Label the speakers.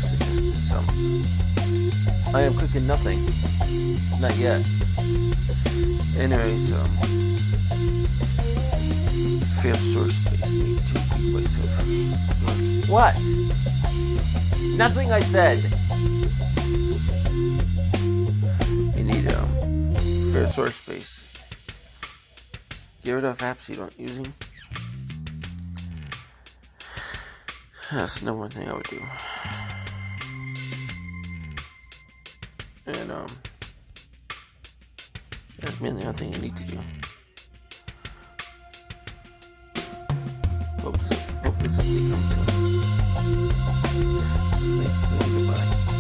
Speaker 1: suggested some. I am cooking nothing. Not yet. Anyways, fair storage space. Need 2 gigabytes of storage. What? Nothing I said. You need fair storage space. Get rid of apps you don't using. That's the number one thing I would do. And that's mainly the other thing you need to do. Hope this update comes soon. Goodbye.